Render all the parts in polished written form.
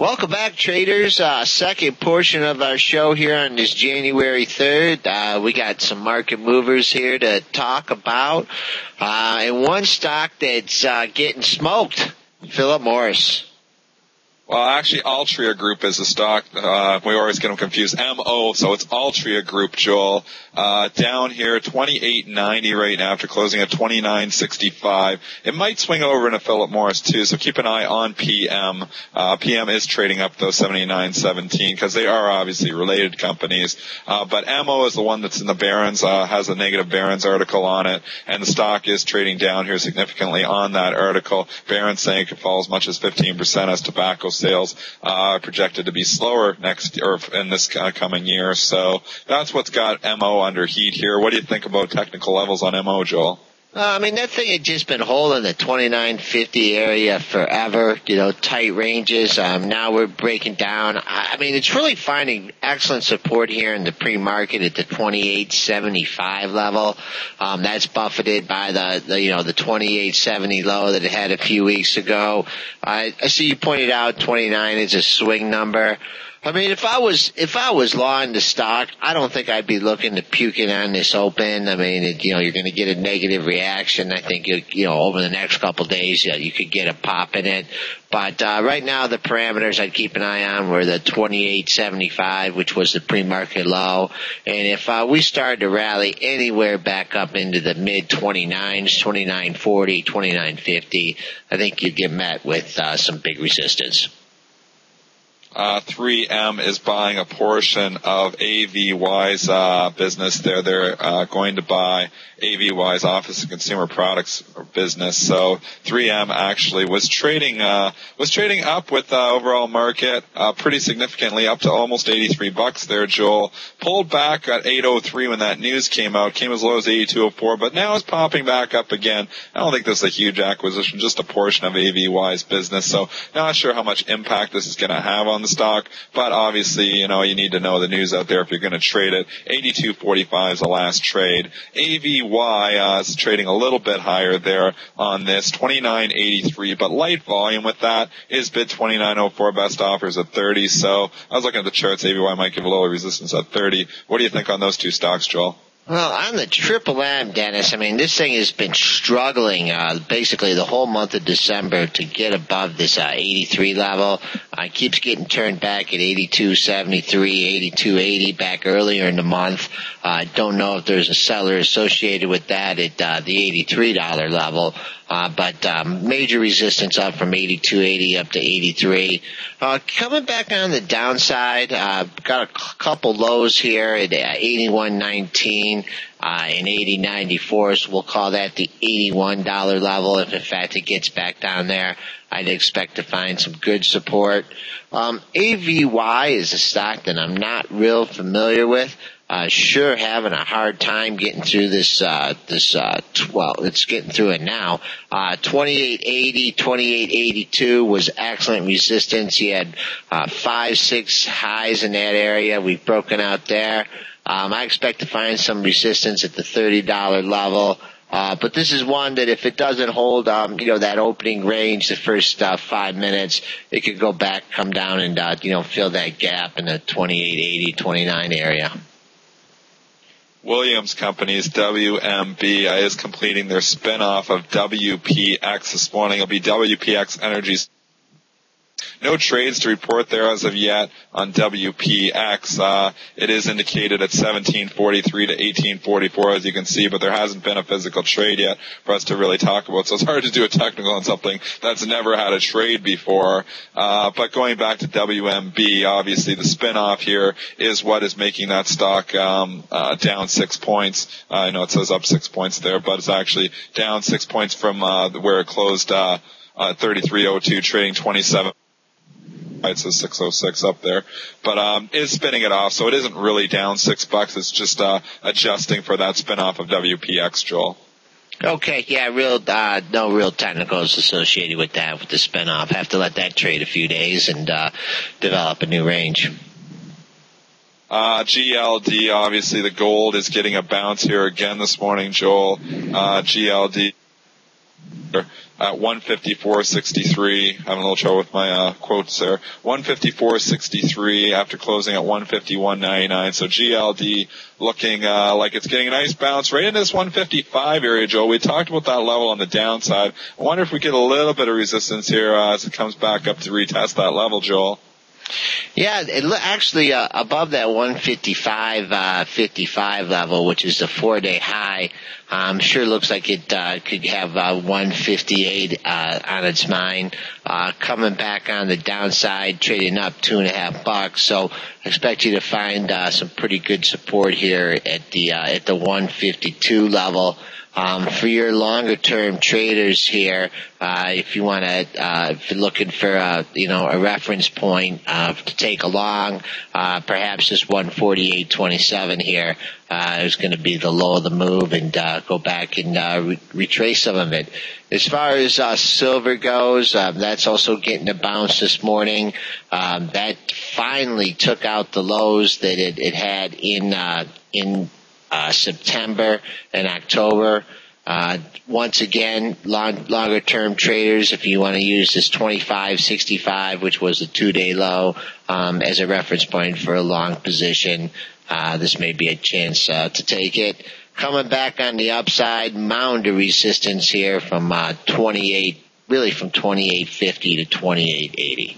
Welcome back, traders. Second portion of our show here on this January 3rd. We got some market movers here to talk about. And one stock that's getting smoked, Philip Morris. Well, actually, Altria Group is a stock. We always get them confused. MO, so it's Altria Group, Joel. Down here, 28.90 right now after closing at 29.65. It might swing over into Philip Morris too, so keep an eye on PM. PM is trading up though, 79.17, because they are obviously related companies. But MO is the one that's in the Barron's, has a negative Barron's article on it, and the stock is trading down here significantly on that article. Barron's saying it could fall as much as 15% as tobacco sales are projected to be slower next year, or in this coming year. So that's what's got MO under heat here. What do you think about technical levels on MO, Joel? That thing had just been holding the 29.50 area forever, tight ranges. Now we're breaking down. It's really finding excellent support here in the pre-market at the 28.75 level. That's buffeted by the 28.70 low that it had a few weeks ago. I see you pointed out 29 is a swing number. If I was long the stock, I don't think I'd be looking to puke it on this open. You're going to get a negative reaction. I think, over the next couple of days, you could get a pop in it. But, right now the parameters I'd keep an eye on were the 28.75, which was the pre-market low. And if, we started to rally anywhere back up into the mid 29s, 29.40, 29.50, I think you'd get met with, some big resistance. 3M is buying a portion of AVY's business there. They're going to buy AVY's Office and Consumer Products business. So 3M actually was trading up with overall market pretty significantly up to almost $83 there, Joel. Pulled back at 803 when that news came out, came as low as 8204, but now is popping back up again. I don't think this is a huge acquisition, just a portion of AVY's business. So not sure how much impact this is going to have on the stock, but obviously, you need to know the news out there if you're going to trade it. 82.45 is the last trade. AVY is trading a little bit higher there on this, 29.83, but light volume with that is bid 29.04, best offers at 30. So I was looking at the charts. AVY might give a little resistance at 30. What do you think on those two stocks, Joel? Well, on the Triple M, Dennis, this thing has been struggling basically the whole month of December to get above this 83 level. It keeps getting turned back at 82.73, 82.80 back earlier in the month. I don't know if there's a seller associated with that at the $83 level. But major resistance up from 82.80 up to 83. Coming back on the downside, got a couple lows here at 81.19 and 80.94. So we'll call that the $81 level. If in fact it gets back down there, I'd expect to find some good support. AVY is a stock that I'm not real familiar with. Sure having a hard time getting through this, it's getting through it now. 28.80, 28.82 was excellent resistance. You had, 5-6 highs in that area. We've broken out there. I expect to find some resistance at the $30 level. But this is one that if it doesn't hold, that opening range, the first 5 minutes, it could go back, come down and, fill that gap in the 28.80, 29 area. Williams Companies, WMB, is completing their spin-off of WPX this morning. It'll be WPX Energy's. No trades to report there as of yet on WPX. It is indicated at 17.43 to 18.44, as you can see, but there hasn't been a physical trade yet for us to really talk about. So it's hard to do a technical on something that's never had a trade before. But going back to WMB, obviously the spin-off here is what is making that stock down 6 points. I know it says up 6 points there, but it's actually down 6 points from where it closed 33.02, trading 27. It says 606 up there, but is spinning it off, so it isn't really down $6. It's just adjusting for that spin-off of WPX, Joel. Okay, yeah, no real technicals associated with that, with the spin-off. Have to let that trade a few days and develop a new range. GLD, obviously the gold is getting a bounce here again this morning, Joel. GLD at 154.63. Having a little trouble with my quotes there. 154.63 after closing at 151.99. So GLD looking like it's getting a nice bounce right into this 155 area, Joel. We talked about that level on the downside. I wonder if we get a little bit of resistance here as it comes back up to retest that level, Joel. Yeah, actually above that 155.55 level, which is the 4-day high, sure looks like it could have 158 on its mind. Coming back on the downside, trading up $2.50. So expect you to find some pretty good support here at the 152 level. For your longer term traders here, if you want to, if you're looking for a reference point to take along, perhaps this 148.27 here is going to be the low of the move, and go back and retrace some of it. As far as silver goes, that's also getting a bounce this morning. That finally took out the lows that it had in September and October. Once again, longer term traders, if you want to use this 25.65, which was the 2-day low, as a reference point for a long position, this may be a chance to take it. Coming back on the upside, mound of resistance here from 28.50 to 28.80.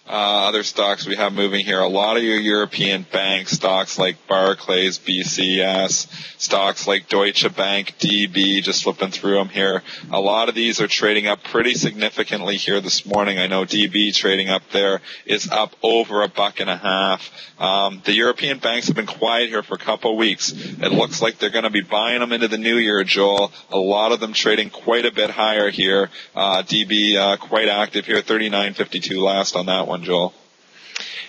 Other stocks we have moving here, a lot of your European bank stocks like Barclays, BCS, stocks like Deutsche Bank, DB, just flipping through them here. A lot of these are trading up pretty significantly here this morning. I know DB trading up there is up over $1.50. The European banks have been quiet here for a couple of weeks. It looks like they're going to be buying them into the new year, Joel. A lot of them trading quite a bit higher here. DB quite active here, 39.52 last on that one, Joel.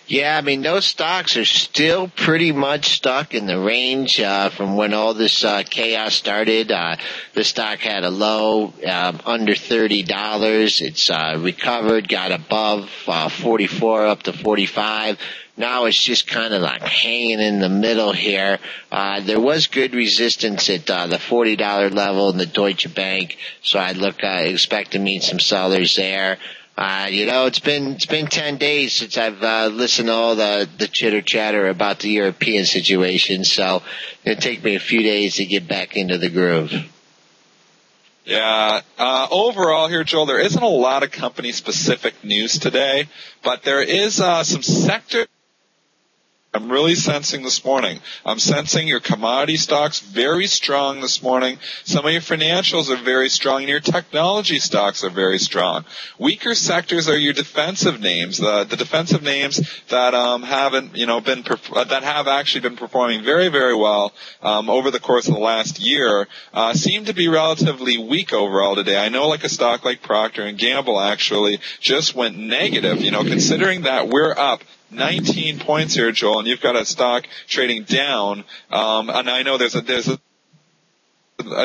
Yeah, I mean, those stocks are still pretty much stuck in the range from when all this chaos started. The stock had a low under $30. It's recovered, got above 44 up to 45. Now it's just kind of like hanging in the middle here. There was good resistance at the $40 level in the Deutsche Bank, so I'd expect to meet some sellers there. It's been 10 days since I've listened to all the chitter chatter about the European situation, so it'll take me a few days to get back into the groove. Yeah. Overall here, Joel, there isn't a lot of company-specific news today, but there is some sector I'm really sensing this morning. I'm sensing your commodity stocks very strong this morning. Some of your financials are very strong, and your technology stocks are very strong. Weaker sectors are your defensive names, the defensive names that that have actually been performing very, very well over the course of the last year. Seem to be relatively weak overall today. I know, like a stock like Procter & Gamble actually just went negative. Considering that we're up 19 points here, Joel, and you've got a stock trading down. And I know there's a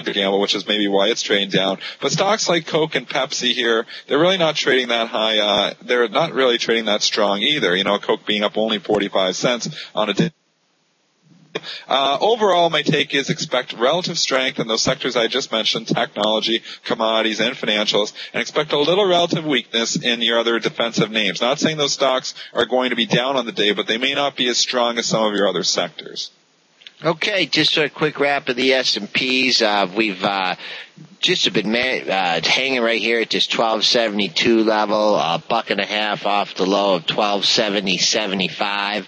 Gamble, which is maybe why it's trading down. But stocks like Coke and Pepsi here, they're really not trading that high. They're not really trading that strong either. Coke being up only 45 cents on a day. Overall, my take is expect relative strength in those sectors I just mentioned, technology, commodities, and financials, and expect a little relative weakness in your other defensive names. Not saying those stocks are going to be down on the day, but they may not be as strong as some of your other sectors. Okay, just a quick wrap of the S&Ps. We've just been hanging right here at this 1272 level, $1.50 off the low of 1270.75.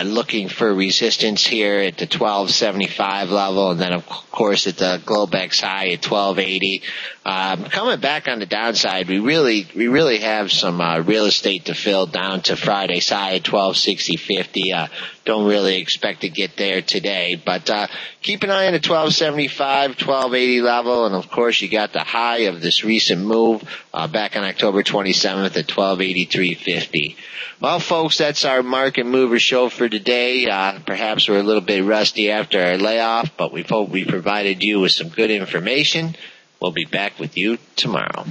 Looking for resistance here at the 1275 level, and then of course at the Globex high at 1280. Coming back on the downside, we really have some real estate to fill down to Friday's high at 1260.50. Don't really expect to get there today, but keep an eye on the 1275, 1280 level, and of course you got the high of this recent move back on October 27th at 1283.50. Well, folks, that's our market mover show for today. Perhaps we're a little bit rusty after our layoff, but we hope we provided you with some good information. We'll be back with you tomorrow.